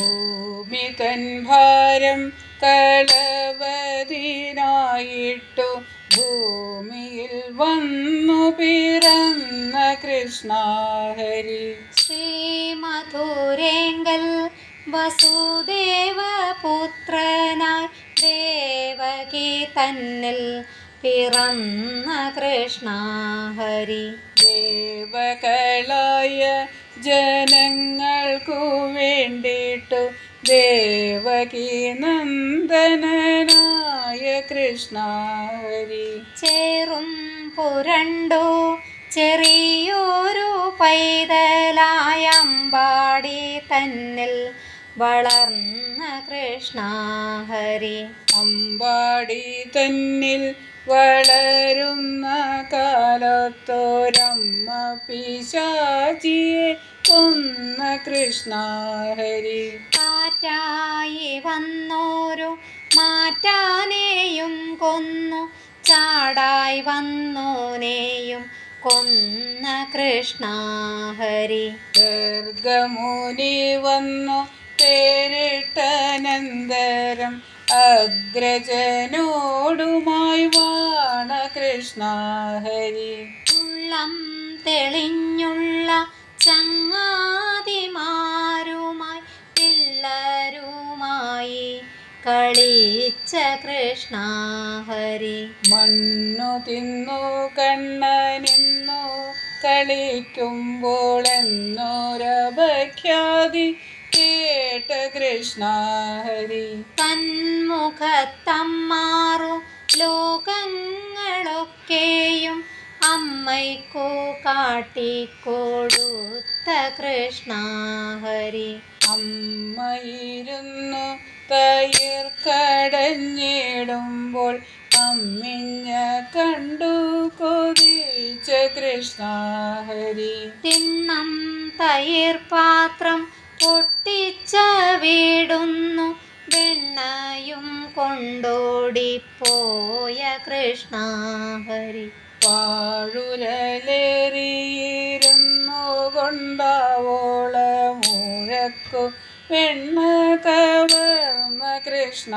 ഭൂമി തൻ ഭാരം കളവതിനായിട്ടു ഭൂമിയിൽ വന്നു പിറന്ന കൃഷ്ണ ഹരി. ശ്രീമധുരേങ്കൽ വസുദേവപുത്രനായി ദേവകി തന്നിൽ പിറന്ന കൃഷ്ണ ഹരി. ദേവകളായ ജനങ്ങൾക്കു വേണ്ടിയിട്ടു ദേവകി നന്ദനനായ കൃഷ്ണ ഹരി. ചേറും പുരണ്ടു ചെറിയൊരു പൈതലായ അമ്പാടി തന്നിൽ വളർന്ന കൃഷ്ണ ഹരി. അമ്പാടി തന്നിൽ വളരുന്ന കാലത്തോരമ്മ പിശാചിയെ കൊന്ന കൃഷ്ണ ഹരി. കാറ്റായി വന്നോരു മാറ്റാനെയും കൊന്നു ചാടായി വന്നോനെയും കൊന്ന കൃഷ്ണ ഹരി. ഗർഗമുനി വന്നു പേരിട്ടനന്തരം അഗ്രജനോടുമായി വാണ കൃഷ്ണ ഹരി. ഉള്ളം തെളിഞ്ഞുള്ള ചങ്ങാതിമാരുമായി പിള്ളരുമായി കളിച്ച കൃഷ്ണ ഹരി. മണ്ണു തിന്നു കണ്ണനിന്നു കളിക്കുമ്പോൾ എന്നോരപഖ്യാതി കേട്ട കൃഷ്ണ ഹരി. തന്മുഖത്തമ്മാറു ലോകങ്ങളൊക്കെയും അമ്മയ്ക്കു കാട്ടിക്കൊടുത്ത കൃഷ്ണ ഹരി. അമ്മയിരുന്നു തയിർ കടഞ്ഞിടുമ്പോൾ അമ്മിഞ്ഞ കണ്ടു കൊതിച്ച കൃഷ്ണ ഹരി. തിണ്ണം തയിർ പാത്രം പൊട്ടിച്ച വീടുന്നു വെണ്ണയും കൊണ്ടോടിപ്പോയ കൃഷ്ണ ഹരി. പാഴുരലേറിയിരുന്നു കൊണ്ടാവോള മുഴക്കു വെണ്ണ കവർന്ന കൃഷ്ണ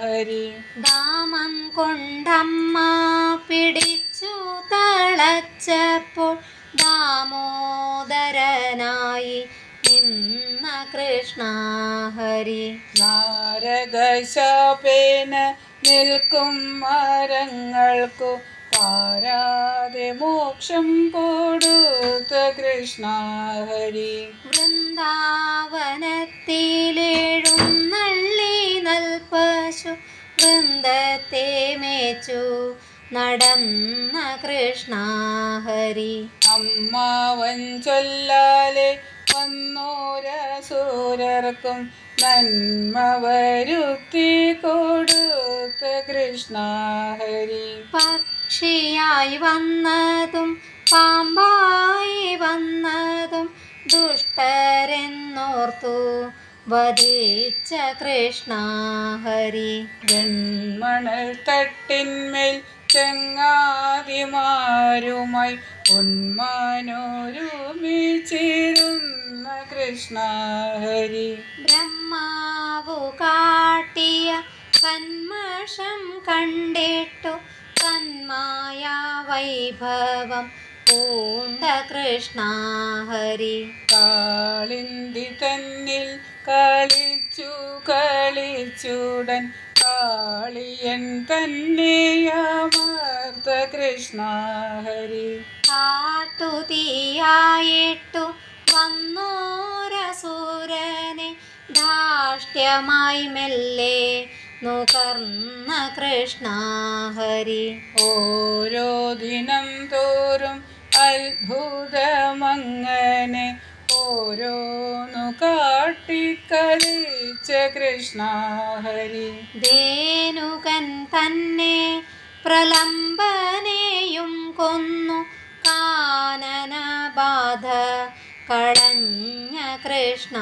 ഹരി. ദാമം കൊണ്ടമ്മ പിടിച്ചു തളച്ചപ്പോൾ ദാമോദരനായി നിന്ന കൃഷ്ണ ഹരി. നാരദശാപേന നിൽക്കും മരങ്ങൾക്കു പാരാതെ മോക്ഷം കൊടുത്ത കൃഷ്ണ ഹരി. വൃന്ദാവനത്തിലെഴുന്നള്ളി നൽപശു വൃന്ദത്തെ മേച്ചു നടന്ന കൃഷ്ണ ഹരി. അമ്മാവൻ ചൊല്ലാലെ വന്നോരസൂരർക്കും നന്മ വരുത്തി കൊടുത്ത കൃഷ്ണ ഹരി. പക്ഷിയായി വന്നതും പാമ്പായി വന്നതും ദുഷ്ടരെന്നോർത്തു വധിച്ച കൃഷ്ണ ഹരി. വെൺമണൽ തട്ടിന്മേൽ ചങ്ങാതിമാരുമായി ഉന്മാനൊരുമിച്ചിരുന്ന കൃഷ്ണ ഹരി. ബ്രഹ്മാവു കാട്ടിയ കന്മഷം കണ്ടിട്ടു തന്മായ വൈഭവം പൂണ്ട കൃഷ്ണ ഹരി. കാളിന്തി തന്നിൽ കളിച്ചു കളിച്ചുടൻ കാളിയൻ തന്നെയമർത്ത കൃഷ്ണ ഹരി. കാട്ടുതീയായിട്ടു വന്നോരസുരനെ ധാഷ്ട്യമായി മെല്ലെ നുകർന്ന കൃഷ്ണ ഹരി. ഓരോ ദിനം തോറും അത്ഭുതമങ്ങനെ ഓരോന്നു കാട്ടിക്കളിച്ച കൃഷ്ണ ഹരി. ധേനുകൻ തന്നെ പ്രലംബനെയും കൊന്നു കാനന ബാധ കളഞ്ഞ കൃഷ്ണ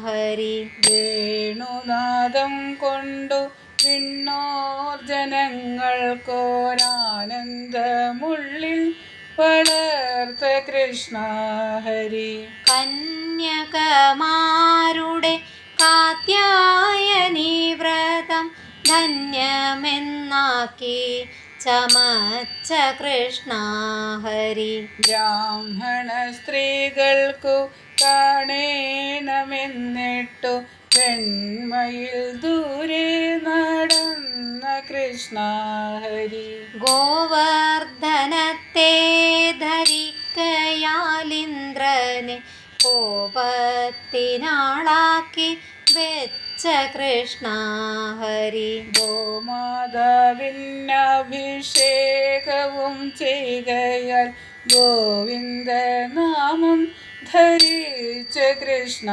ഹരി. വേണുനാദം കൊണ്ടു വിണ്ണോർ ജനങ്ങൾക്കൊരാനന്ദമുള്ളിൽ വളർത്ത കൃഷ്ണ ഹരി. കന്യകമാരുടെ കാ കാത്യായനി വ്രതം ധന്യമെന്നാക്കി ചമച്ച കൃഷ്ണ ഹരി. ബ്രാഹ്മണ സ്ത്രീകൾക്കു കാണേണമെന്നിട്ടു വെണ്മയിൽ ദൂരെ നടന്ന കൃഷ്ണ ഹരി. ഗോവർദ്ധനത്തെ ധരിക്കയാലിന്ദ്രനെ കോപത്തിനാളാക്കി വെച്ച കൃഷ്ണ ഹരി. ഗോമാതാവിനഭിഷേകവും ചെയ്കയാൽ ഗോവിന്ദനാമം ധരിച്ച കൃഷ്ണ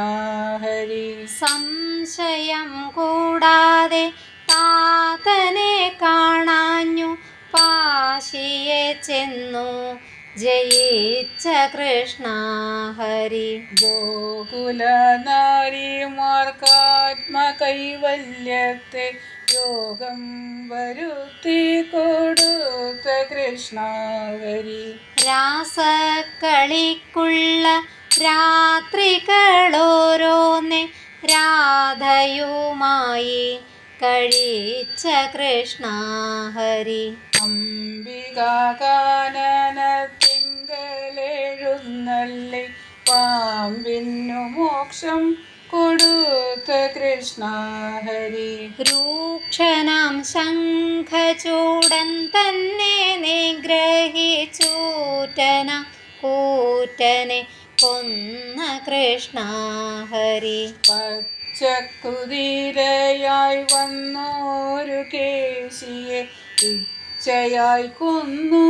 ഹരി. സംശയം കൂടാതെ താതനെ കാണാഞ്ഞു പാശിയെ ചെന്നു ജയിച്ച കൃഷ്ണ ഹരി. ഗോകുല നാരിമാർക്കാത്മകൈവല്യത്തെ യോഗം വരുത്തി കൊടുത്ത കൃഷ്ണ ഹരി. രാസക്കളിക്കുള്ള രാത്രികളോരോന്നെ രാധയുമായി കഴിച്ച കൃഷ്ണ ഹരി. അംബികാകാനനത്തിങ്കലെഴുന്നള്ളി പാമ്പിന്നു മോക്ഷം കൊടുത്ത കൃഷ്ണ ഹരി. രൂക്ഷനാം ശംഖചൂടൻ തന്നെ നിഗ്രഹിച്ചൂറ്റന കൂറ്റനെ കൊന്ന കൃഷ്ണ ഹരി. പച്ചക്കുതിരയായി വന്നോരു കേശിയെ ഇച്ഛയായി കൊന്നു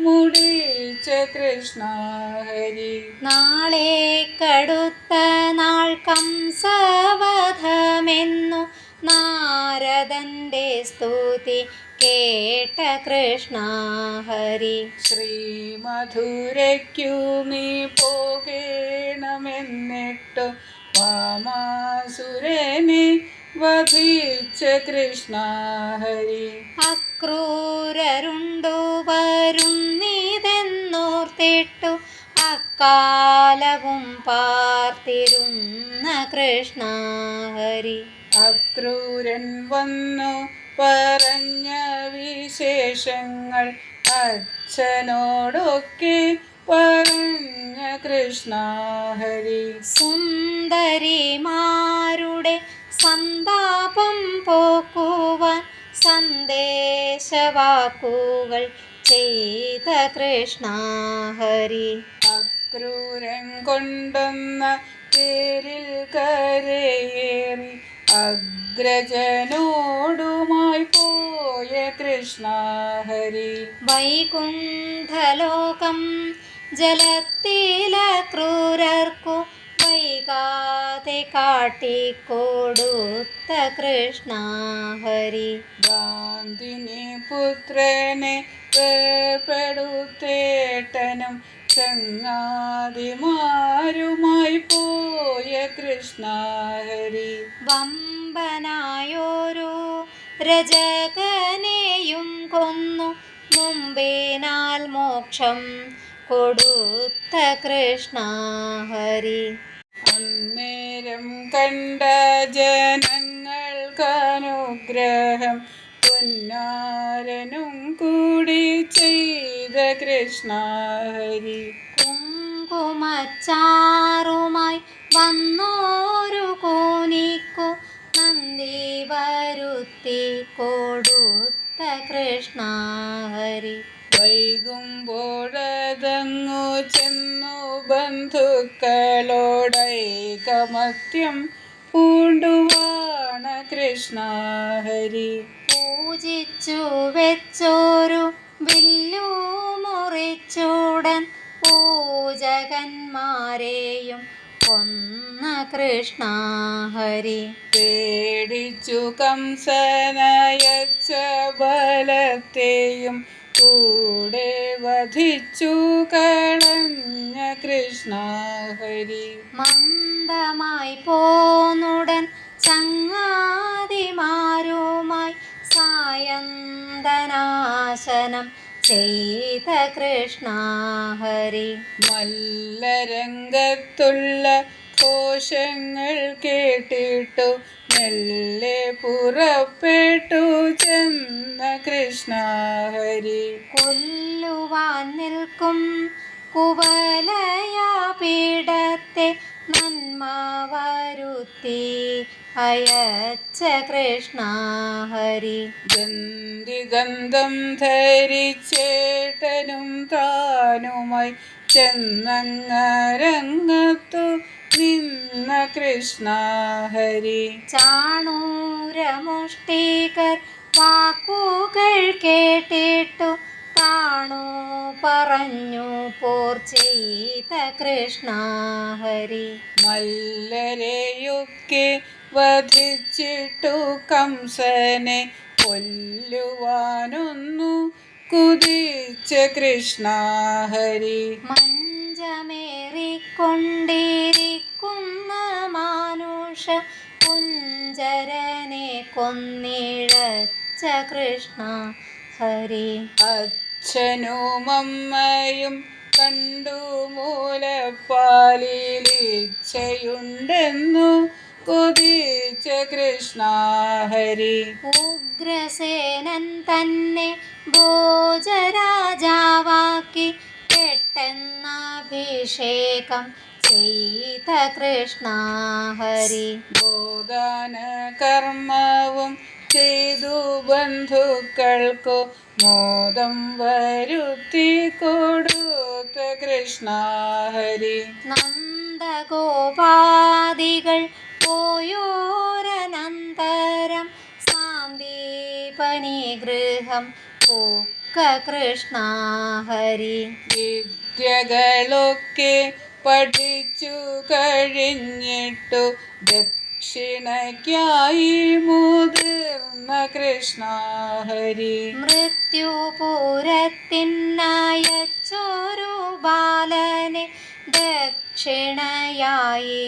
മുടിച്ച കൃഷ്ണ ഹരി. നാളെ കടുത്ത നാൾ കംസവധമെന്നു നാരദന്റെ സ്തുതി കേട്ട കൃഷ്ണ ഹരി. ശ്രീമധുരയ്ക്കു നീ പോകേണമെന്നിട്ടു വാമാസുരനെ വധിച്ച കൃഷ്ണ ഹരി. അക്രൂരരുണ്ടു വരുന്നിതെന്നോർത്തിട്ടു അക്കാലവും പാർത്തിരുന്ന കൃഷ്ണ ഹരി. അക്രൂരൻ വന്നു പറഞ്ഞ വിശേഷങ്ങൾ അച്ഛനോടൊക്കെ പറഞ്ഞ കൃഷ്ണ ഹരി. സുന്ദരിമാരുടെ സന്താപം പോക്കുവാൻ സന്ദേശവാക്കുകൾ ചെയ്ത കൃഷ്ണ ഹരി. അക്രൂരൻ കൊണ്ടുവന്ന പേരിൽ കരയേറി അഗ്രജനോടുമായി പോയ കൃഷ്ണ ഹരി. വൈകുണ്ഠലോകം ജലത്തില ക്രൂരർക്കു വൈകാതെ കാട്ടിക്കൊടുത്ത കൃഷ്ണ ഹരി. ഗാന്ധിനി പുത്രനെ വേർപെടുത്തേട്ടനും ചങ്ങാതിമാരുമായി പോയ കൃഷ്ണ ഹരി. വമ്പനായോരു രജകനെയും കൊന്നു മുമ്പിനാൽ മോക്ഷം കൊടുത്ത കൃഷ്ണ ഹരി. അന്നേരം കണ്ട ജനങ്ങൾക്കനുഗ്രഹം പൊന്നാരനും കൂടി ചെയ്ത കൃഷ്ണ ഹരി. കുങ്കുമച്ചാറുമായി വന്നോരു കോനിക്കു നന്ദി വരുത്തി കൊടുത്ത കൃഷ്ണ ഹരി. വൈകുമ്പോഴതങ്ങു ചെന്നു ബന്ധുക്കളോടൈകമത്യം പൂണ്ടുവാണ കൃഷ്ണ ഹരി. പൂജിച്ചു വെച്ചോരു വില്ലു മുറിച്ചൂടൻ പൂജകന്മാരെയും കൊന്ന കൃഷ്ണ ഹരി. പേടിച്ചു കംസനയച്ച ബലത്തെയും കൂടെ വധിച്ചു കളഞ്ഞ കൃഷ്ണ ഹരി. മന്ദമായി പോന്നുടൻ ചങ്ങാതിമാരുമായി സായന്തനാശനം ചെയ്ത കൃഷ്ണ ഹരി. മല്ലരംഗത്തുള്ള ഘോഷങ്ങൾ കേട്ടിട്ടു മെല്ലെ പുറപ്പെട്ടു ചെന്ന കൃഷ്ണ ഹരി. കൊല്ലുവാൻ നിൽക്കും കുവലയാപീഠത്തെ നന്മ വരുത്തി അയച്ച കൃഷ്ണ ഹരി. ഗന്ധിഗന്ധം ധരിച്ചേട്ടനും താനുമായി ചെന്നങ്ങരങ്ങത്തു നിന്ന കൃഷ്ണ ഹരി. ചാണൂരമുഷ്ടികർ വാക്കുകൾ കേട്ടിട്ടു താണു പറഞ്ഞു പോർ ചെയ്ത കൃഷ്ണ ഹരി. മല്ലരെയൊക്കെ വധിച്ചിട്ടു കംസനെ കൊല്ലുവാനൊന്നു കുതിച്ച കൃഷ്ണ ഹരി. മഞ്ചമേറിക്കൊണ്ടിരിക്കുന്ന മാനുഷ കുഞ്ചരനെ കൊന്നിഴച്ച കൃഷ്ണ ഹരി. അച്ഛനും അമ്മയും കണ്ടു മൂലപ്പാലിലിച്ഛയുണ്ടെന്നു കൊതിച്ച കൃഷ്ണ ഹരി. ഉഗ്രസേനൻ തന്നെ ഭോജരാജാവാക്കി പെട്ടെന്നഭിഷേകം ചെയ്ത കൃഷ്ണ ഹരി. ഗോദാന കർമ്മവും ചെയ്തു ബന്ധുക്കൾക്കു മോദം വരുത്തി കൊടുത്ത കൃഷ്ണ ഹരി. നന്ദഗോപാദികൾ പോയോരനന്തരം സാന്ദീപനി ഗൃഹം പൂക്ക കൃഷ്ണ ഹരി. വിദ്യകളൊക്കെ പഠിച്ചു കഴിഞ്ഞിട്ടു ദക്ഷിണയ്ക്കായി മുതിർന്ന കൃഷ്ണ ഹരി. മൃത്യുപൂരത്തിനയച്ചൊരു ബാലനെ ദക്ഷിണയായി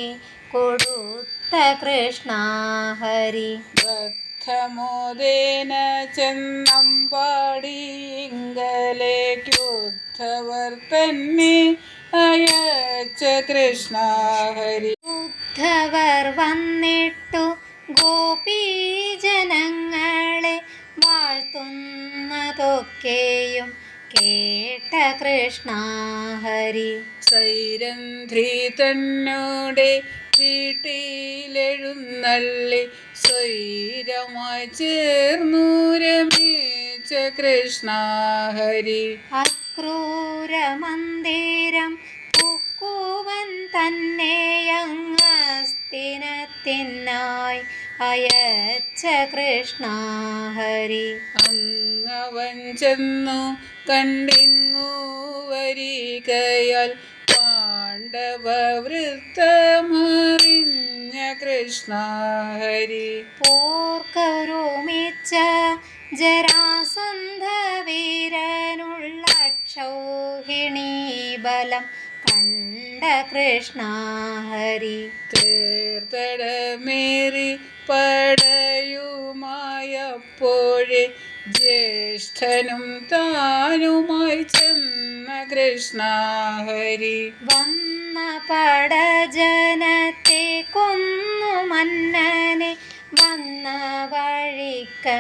കൊടുത്ത കൃഷ്ണ ഹരി. ബദ്ധമോദേന ചെന്നമ്പാടിയിങ്കലേക്കുദ്ധവർ തന്നെ അയച്ച കൃഷ്ണ ഹരി. ഉദ്ധവർ വന്നിട്ടു ഗോപീജനങ്ങളെ വാഴ്ത്തുന്നതൊക്കെയും കേട്ട കൃഷ്ണ ഹരി. സൈരന്ധ്രി തന്നോടെ വീട്ടിലെഴുന്നള്ളി സ്വൈരമായി ചേർന്നു രമിച്ച കൃഷ്ണ ഹരി. അക്രൂരമന്ദിരം പൂക്കുവൻ തന്നെയങ്ങസ്തിനത്തിനായി അയച്ച കൃഷ്ണ ഹരി. അങ്ങവൻ ചെന്നു കണ്ടിങ്ങു വരികയാൽ പാണ്ഡവ വൃത്തമറിഞ്ഞ കൃഷ്ണ ഹരി. പോർക്കരുമിച്ച ജരാസന്ധ വീരനുള്ള ക്ഷൗഹിണീ ബലം കണ്ട കൃഷ്ണ ഹരി. തേർത്തടമേറി പടയുമായപ്പോഴേ ജ്യേഷ്ഠനും താനുമായി ചെന്ന കൃഷ്ണ ഹരി. വന്ന പടജനത്തെ കൊന്നു മന്നനെ വന്ന വഴിക്കങ്ങയച്ച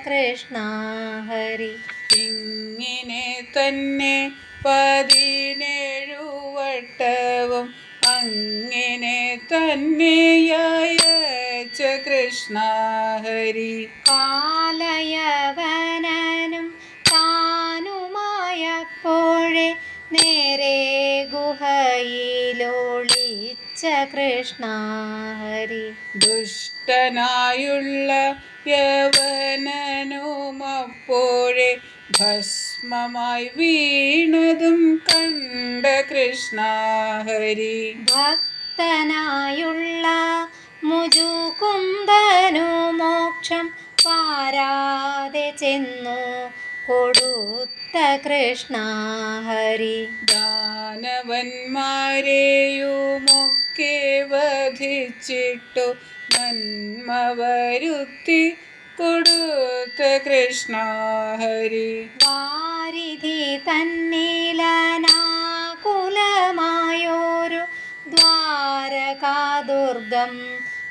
കൃഷ്ണ ഹരി. ഇങ്ങനെ തന്നെ 17 വട്ടവും അങ്ങനെ തന്നെയച്ച കൃഷ്ണ ഹരി. കാലയവനും താനുമായപ്പോഴേ നേരെ ഗുഹയിലൊളിച്ച കൃഷ്ണ ഹരി. ദുഷ്ടനായുള്ള യവനനും അപ്പോഴേ ഭസ്മമായി വീണതും കണ്ട കൃഷ്ണ ഹരി. ഭക്തനായുള്ള മുജുകുന്ദനു മോക്ഷം പാരാതെ ചെന്നു കൊടുത്ത കൃഷ്ണ ഹരി. ദാനവന്മാരെയുമൊക്കെ വധിച്ചിട്ടു നന്മ വരുത്തി കൊടുത്ത കൃഷ്ണ ഹരി. വാരിധി തന്നിലനാകുലമായോരു ദ്വാരകാദുർഗം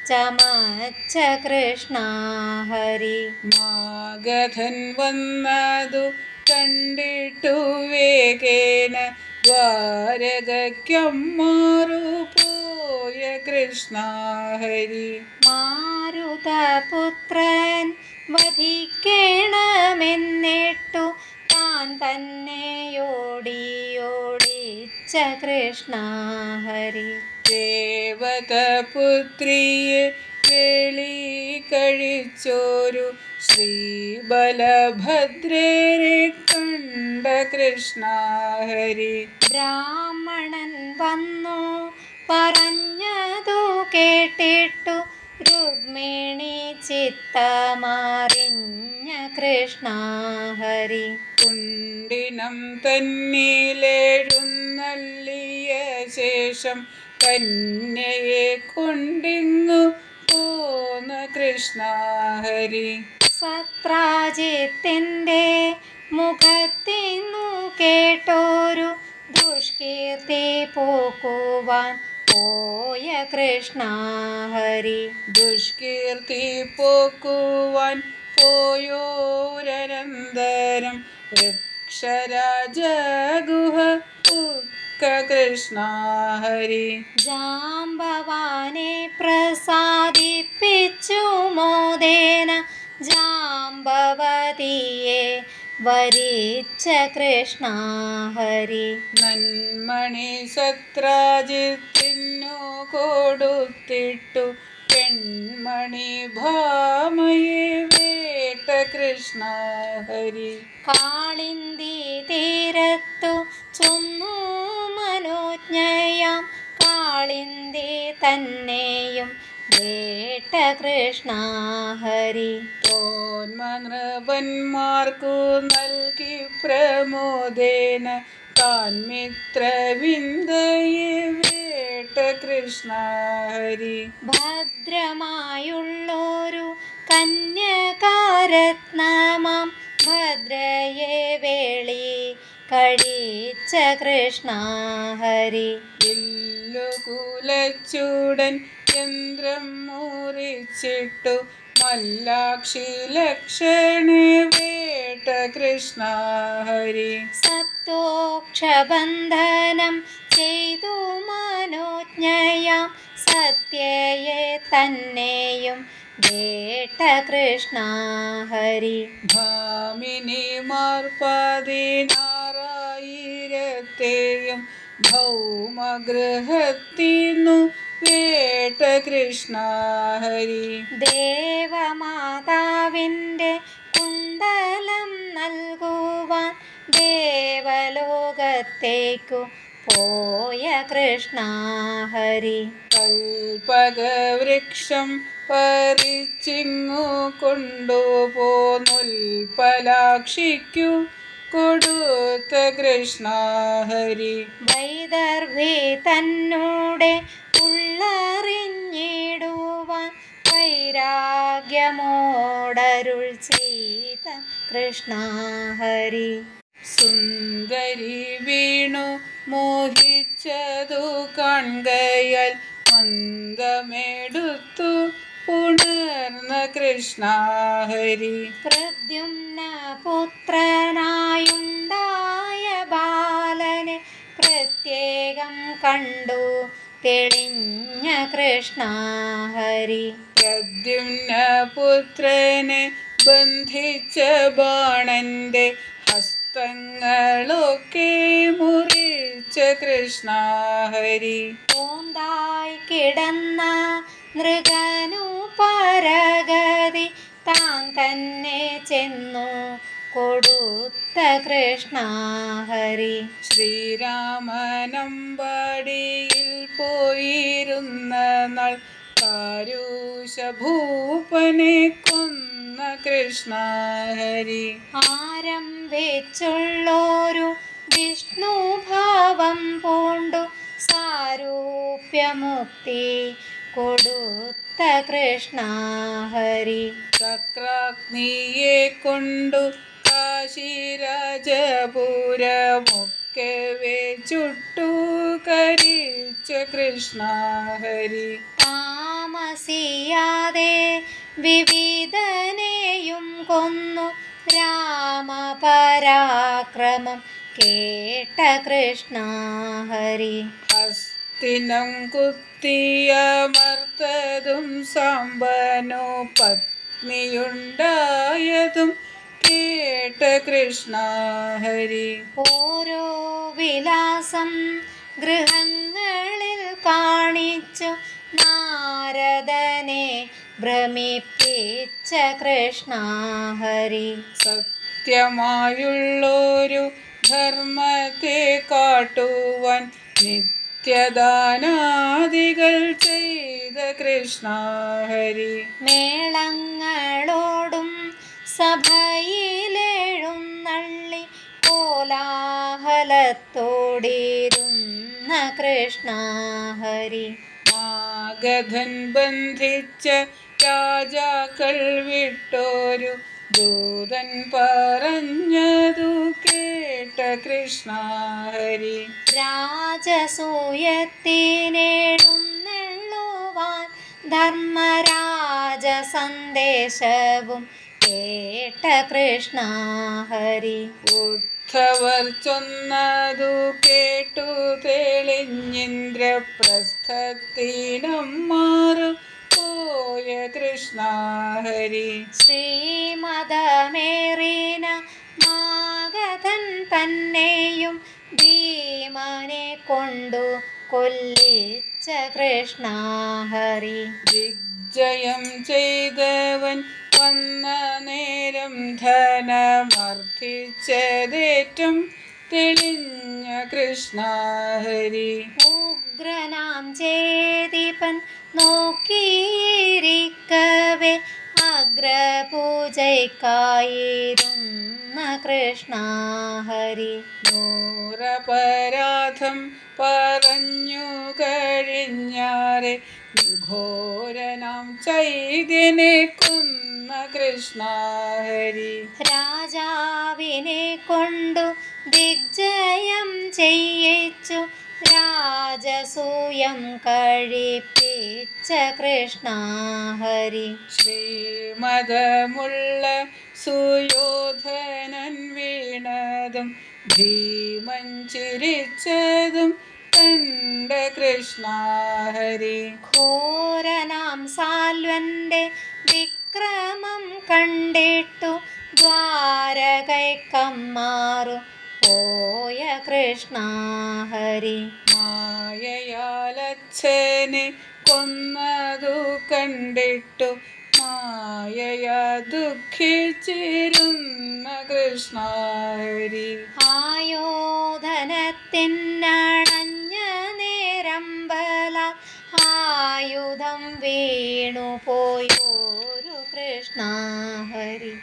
ചമച്ച കൃഷ്ണ ഹരി. മാഗധൻ വന്നതു കണ്ടിട്ടു വേഗേന ദ്വാരകയ്ക്കമ്മാറു പോയ കൃഷ്ണ ഹരി. മാരുതപുത്രൻ വധിക്കേണമെന്നിട്ടു താൻ തന്നെയോടിയോടിച്ച കൃഷ്ണ ഹരി. ദേവതപുത്രിയെ വെളി കഴിച്ചോരു ശ്രീബലഭദ്രരെ കണ്ട കൃഷ്ണ ഹരി. ബ്രാഹ്മണൻ വന്നു പറഞ്ഞതു കേട്ടിട്ടു രുക്മിണി ചിത്തമറിഞ്ഞ കൃഷ്ണ ഹരി. കുണ്ടിനം തന്നിലെഴുന്നള്ളിയ ശേഷം കന്യയെ കൊണ്ടിങ്ങു പോന്ന കൃഷ്ണ ഹരി. സത്രാജിത്തിന്റെ മുഖത്തിന്നു കേട്ടോരു ദുഷ്കീർത്തി പോക്കുവാൻ പോയ കൃഷ്ണ ഹരി. ദുഷ്കീർത്തി പോക്കുവാൻ പോയോരനന്തരം വൃക്ഷരാജഗുഹ പുക്ക കൃഷ്ണ ഹരി. ജാംബവാനെ പ്രസാദിപ്പിച്ചു മോദേന ജാംബവതിയെ വരിച്ച കൃഷ്ണ ഹരി. നന്മണി സത്രാജിത്തിനു കൊടുത്തിട്ടു പെൺമണി ഭാമയെ വേട്ട കൃഷ്ണ ഹരി. കാളിന്തി തീരത്തു ചൊന്നു മനോജ്ഞയാം കാളിന്തി തന്നെയും വേട്ട കൃഷ്ണ ഹരി. തോന്മനൃപന്മാർക്കു നൽകി പ്രമോദേന താൻ മിത്രവിന്ദയെ വേട്ട കൃഷ്ണ ഹരി. ഭദ്രമായുള്ളൊരു കന്യകാരത്നമാം ഭദ്രയെ വേളി കഴിച്ച കൃഷ്ണ ഹരി. വില്ലുകുലച്ചൂടൻ യന്ത്രം മുറിച്ചിട്ടു മല്ലാക്ഷി ലക്ഷണെ വേട്ട കൃഷ്ണ ഹരി. സപ്തോക്ഷബന്ധനം ചെയ്തു മനോജ്ഞയാം സത്യയെ തന്നെയും വേട്ട കൃഷ്ണ ഹരി. ഭാമിനിമാർ 16,000 ഭൗമഗൃഹത്തിന്നു വേട്ട കൃഷ്ണ ഹരി. ദേവമാതാവിൻ്റെ കുണ്ടലം നൽകുവാൻ ദേവലോകത്തേക്കു പോയ കൃഷ്ണ ഹരി. കൽപകവൃക്ഷം പറിച്ചിങ്ങു കൊണ്ടുപോന്നുൽപ്പലാക്ഷിക്കു കൊടുത്ത കൃഷ്ണ ഹരി. വൈദർഭി തന്നോടെ ഉള്ളറിഞ്ഞിടുവാൻ വൈരാഗ്യമോടരുൾ ചെയ്ത കൃഷ്ണ ഹരി. സുന്ദരി വീണു മോഹിച്ചതു കാൺകയാൽ മന്ദമെടുത്തു പുണർന്ന കൃഷ്ണ ഹരി. പ്രദ്യുമ്ന പുത്രനായുണ്ടായ ബാലനെ പ്രത്യേകം കണ്ടു തെളിഞ്ഞ കൃഷ്ണ ഹരി. പ്രദ്യുമ്ന പുത്രനെ ബന്ധിച്ച ബാണന്റെ ഹസ്തങ്ങളൊക്കെ മുറിച്ച കൃഷ്ണ ഹരി. ഓന്തായി കിടന്ന നൃഗനു പരഗതി താൻ തന്നെ ചെന്നു കൊടുത്ത കൃഷ്ണ ഹരി. ശ്രീരാമനമ്പാടിയിൽ പോയിരുന്ന നാൾ കാരൂശഭൂപനെ കൊന്ന കൃഷ്ണ ഹരി. ആരംഭിച്ചുള്ളൊരു വിഷ്ണുഭാവം പൂണ്ടു സാരൂപ്യമുക്തി കൊടുത്ത കൃഷ്ണ ഹരി. ചക്രാഗ്നിയെ കൊണ്ടു കാശിരാജപുരമൊക്കെ വിളക്കവേ ചുട്ടു കരിച്ച കൃഷ്ണ ഹരി. താമസിയാതെ വിവിധനെയും കൊന്നു രാമപരാക്രമം കേട്ട കൃഷ്ണ ഹരി. ഹസ്തിനം കുത്തിയമർത്തതും സാമ്പനോ പത്നിയുണ്ടായതും കേട്ട കൃഷ്ണ ഹരി. ഓരോ വിലാസം ഗൃഹങ്ങളിൽ കാണിച്ചു നാരദനെ ഭ്രമിപ്പിച്ച കൃഷ്ണ ഹരി. സത്യമായുള്ളൊരു ധർമ്മത്തെ കാട്ടുവാൻ നിത്യദാനാദികൾ ചെയ്ത കൃഷ്ണ ഹരി. മേളങ്ങളോടും സഭയിലെഴുന്നള്ളി കോലാഹലത്തോടിരുന്ന കൃഷ്ണ ഹരി. മാഗധൻ ബന്ധിച്ച രാജാക്കൾ വിട്ടോരു ദൂതൻ പറഞ്ഞതു കേട്ട കൃഷ്ണ ഹരി. രാജസൂയത്തിനെഴുന്നള്ളുവാൻ ധർമ്മരാജ സന്ദേശവും കേട്ട കൃഷ്ണ ഹരി. ഉദ്ധവർ ചൊന്നതു കേട്ടു തെളിഞ്ഞിന്ദ്രപ്രസ്ഥത്തിനമ്മാറു പോയ കൃഷ്ണ ഹരി. ശ്രീമതമേറിന മാഗധൻ തന്നെയും ഭീമനെ കൊണ്ടു കൊല്ലിച്ച കൃഷ്ണ ഹരി. ദിഗ്ജയം ചെയ്തവൻ വന്ന നേരം ധനമർത്ഥിച്ചതേറ്റം തെളിഞ്ഞ കൃഷ്ണ ഹരി. ഉഗ്രനാം ചേതിപൻ നോക്കിയിരിക്കവേ അഗ്രപൂജയ്ക്കായിരുന്ന കൃഷ്ണ ഹരി. നൂറപരാധം പറഞ്ഞു കഴിഞ്ഞാറെ ഘോരനാം ചൈത്യനെ കൊന്ന കൃഷ്ണ ഹരി. രാജാവിനെ കൊണ്ടു ദിഗ്ജയം ചെയ്യിച്ചു രാജസൂയം കഴിപ്പിച്ച കൃഷ്ണ ഹരി. ശ്രീമതമുള്ള സുയോധനൻ വീണതും ഭീമൻ ചിരിച്ചതും കണ്ട കൃഷ്ണ ഹരി. ഘോരനാം സാൽവന്റെ വിക്രമം കണ്ടിട്ടു ദ്വാരകൈക്കമ്മാറു പോയ കൃഷ്ണ ഹരി. മായയാലച്ഛനെ കൊന്നതു കണ്ടിട്ടു മായയാ ദുഃഖിച്ചിരുന്ന കൃഷ്ണ ഹരി. ആയോധനത്തിനണഞ്ഞ നേരമ്പല ആയുധം വീണു പോയോരു കൃഷ്ണ ഹരി.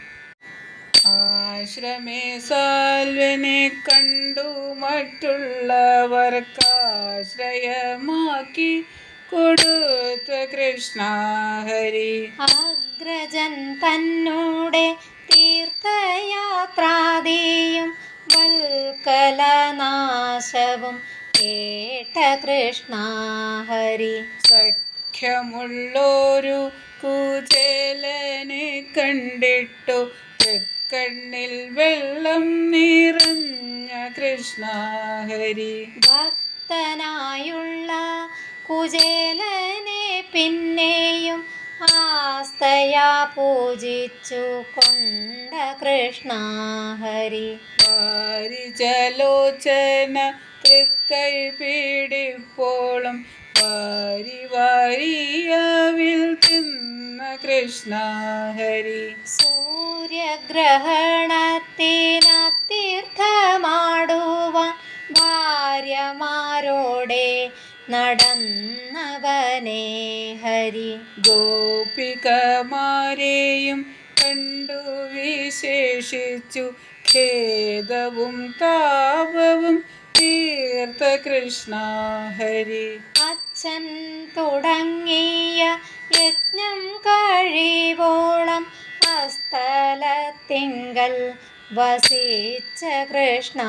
ആശ്രമേ സാൽവനെ കണ്ടു മറ്റുള്ളവർക്കാശ്രയമാക്കി കൊടുത്ത കൃഷ്ണ ഹരി. അഗ്രജൻ തന്നൂടെ തീർത്ഥയാത്രാദിയും വൽക്കലനാശവും കേട്ട കൃഷ്ണ ഹരി. സഖ്യമുള്ളൊരു കുചേലനെ കണ്ടിട്ടു കണ്ണിൽ വെള്ളം നിറഞ്ഞ കൃഷ്ണ ഹരി. ഭക്തനായുള്ള കുചേലനെ പിന്നെയും ആസ്തയാ പൂജിച്ചു കൊണ്ട കൃഷ്ണ ഹരി. വാരിജലോചന തൃക്കൈ പിടിപ്പോളും വാരി വാരിയാവിൽ തിന്ന കൃഷ്ണ ഹരി. സൂര്യഗ്രഹണത്തിനത്തീർത്ഥമാടുവാൻ ഭാര്യമാരോടെ നടന്നവനേ ഹരി. ഗോപികമാരെയും കണ്ടു വിശേഷിച്ചു ഖേദവും താപവും തീർത്ത കൃഷ്ണ ഹരി. അച്ഛൻ തുടങ്ങിയ യജ്ഞം കഴിവോളം അസ്ഥലത്തിങ്കൽ വസിച്ച കൃഷ്ണ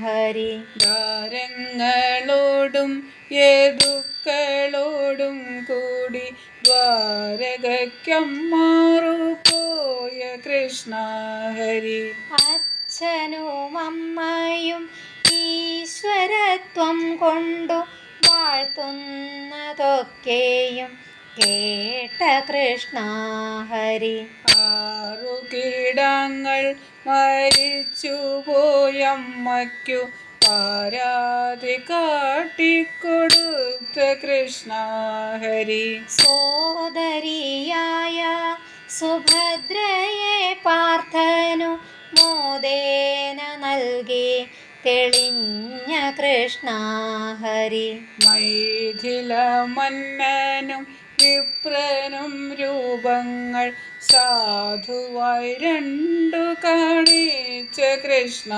ഹരി. ദ്വാരങ്ങളോടും യദുക്കളോടും കൂടി ദ്വാരകയ്ക്കമ്മാറു പോയ കൃഷ്ണ ഹരി. അച്ഛനും അമ്മയും ഈശ്വരത്വം കൊണ്ടു വാഴ്ത്തുന്നതൊക്കെയും കേട്ട കൃഷ്ണ ഹരി. 6 കീടങ്ങൾ മരിച്ചു പോയമ്മയ്ക്കു പാരാതി കാട്ടിക്കൊടുത്ത കൃഷ്ണ ഹരി. സോദരിയായ സുഭദ്രയെ പാർത്ഥനു മോദേന നൽകി തെളിഞ്ഞ കൃഷ്ണ ഹരി. മൈഥില മന്നനും വിപ്രനും രൂപങ്ങൾ സാധുവായി 2 കാണിച്ച കൃഷ്ണ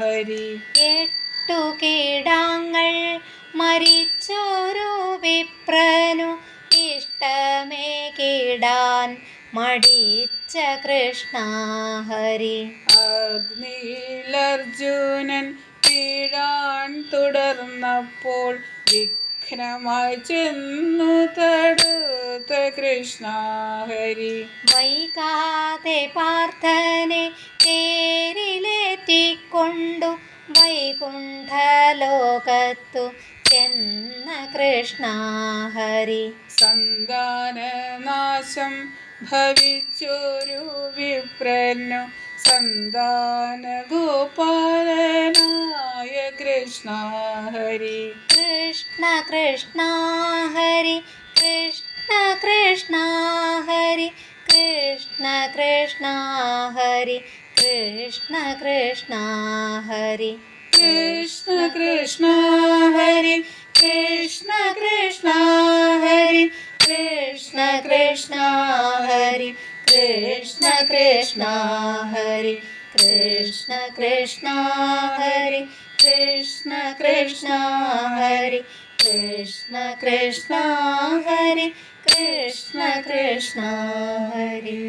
ഹരി. 8 കീടാങ്ങൾ മരിച്ചോരു വിപ്രനു ഇഷ്ടമേ കീടാൻ മടിച്ച കൃഷ്ണ ഹരി. അഗ്നിയിലർജുനൻ വീഴാൻ തുടർന്നപ്പോൾ വിഘ്നമായി ചെന്നു തടുത്ത കൃഷ്ണ ഹരി. വൈകാതെ പാർത്ഥനെ തേരിലേറ്റിക്കൊണ്ടു വൈകുണ്ഠലോകത്തു ചെന്ന കൃഷ്ണ ഹരി. സന്താനനാശം ഭവിച്ചൊരു വിപ്രനു സന്താന ഗോപാലനായ കൃഷ്ണ ഹരി. കൃഷ്ണ കൃഷ്ണ ഹരി കൃഷ്ണ കൃഷ്ണ ഹരി കൃഷ്ണ കൃഷ്ണ ഹരി കൃഷ്ണ കൃഷ്ണ ഹരി. കൃഷ്ണ കൃഷ്ണ ഹരി കൃഷ്ണ കൃഷ്ണ ഹരി കൃഷ്ണ കൃഷ്ണ ഹരി കൃഷ്ണ കൃഷ്ണ ഹരി കൃഷ്ണ കൃഷ്ണ ഹരി കൃഷ്ണ കൃഷ്ണ ഹരി കൃഷ്ണ കൃഷ്ണ ഹരി കൃഷ്ണ കൃഷ്ണ ഹരി.